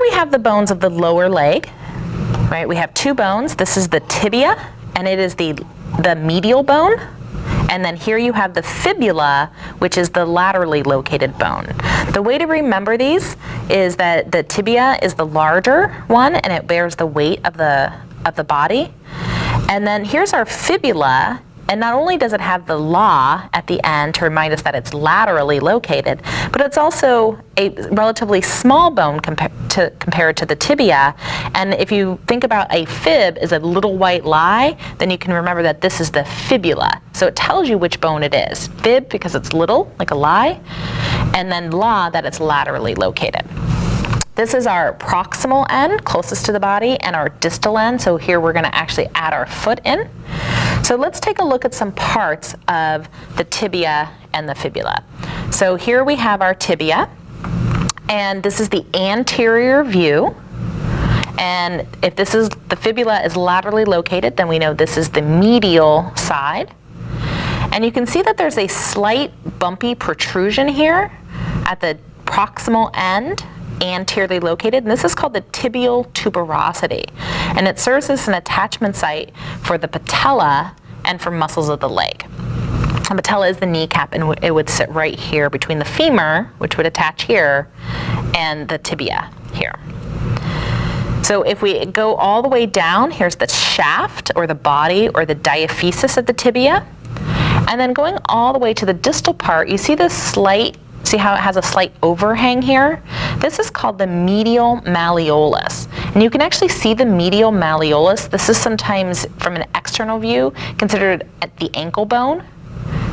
we have the bones of the lower leg, right? We have two bones. This is the tibia, and it is the medial bone. And then here you have the fibula, which is the laterally located bone. The way to remember these is that the tibia is the larger one, and it bears the weight of the body. And then here's our fibula, and not only does it have the law at the end to remind us that it's laterally located, but it's also a relatively small bone compared to the tibia. And if you think about a fib as a little white lie, then you can remember that this is the fibula. So it tells you which bone it is. Fib because it's little, like a lie, and then law that it's laterally located. This is our proximal end, closest to the body, and our distal end. So here we're going to actually add our foot in. So let's take a look at some parts of the tibia and the fibula. So here we have our tibia, and this is the anterior view. And if this is, the fibula is laterally located, then we know this is the medial side. And you can see that there's a slight bumpy protrusion here at the proximal end, anteriorly located, and this is called the tibial tuberosity, and it serves as an attachment site for the patella and for muscles of the leg. The patella is the kneecap, and it would sit right here between the femur, which would attach here, and the tibia here. So if we go all the way down, here's the shaft or the body or the diaphysis of the tibia, and then going all the way to the distal part, you see this slight, see how it has a slight overhang here? This is called the medial malleolus. And you can actually see the medial malleolus. This is sometimes, from an external view, considered at the ankle bone.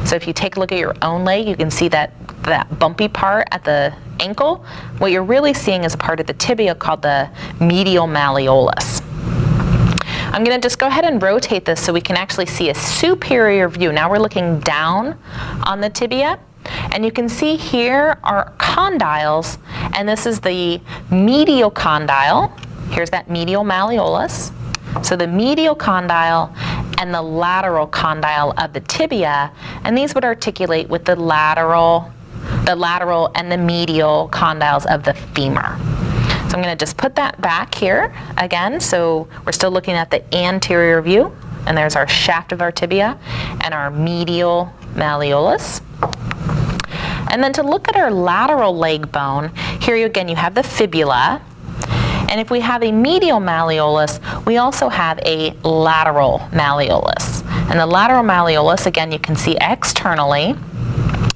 So if you take a look at your own leg, you can see that bumpy part at the ankle. What you're really seeing is a part of the tibia called the medial malleolus. I'm going to just go ahead and rotate this so we can actually see a superior view. Now we're looking down on the tibia. And you can see here are condyles, and this is the medial condyle. Here's that medial malleolus. So the medial condyle and the lateral condyle of the tibia, and these would articulate with the lateral and the medial condyles of the femur. So I'm going to just put that back here again. So we're still looking at the anterior view, and there's our shaft of our tibia and our medial malleolus. And then to look at our lateral leg bone, here again you have the fibula. And if we have a medial malleolus, we also have a lateral malleolus. And the lateral malleolus, again, you can see externally.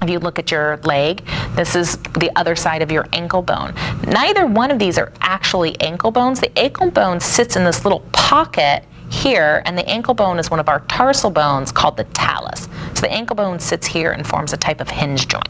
If you look at your leg, this is the other side of your ankle bone. Neither one of these are actually ankle bones. The ankle bone sits in this little pocket here, and the ankle bone is one of our tarsal bones called the talus. So the ankle bone sits here and forms a type of hinge joint.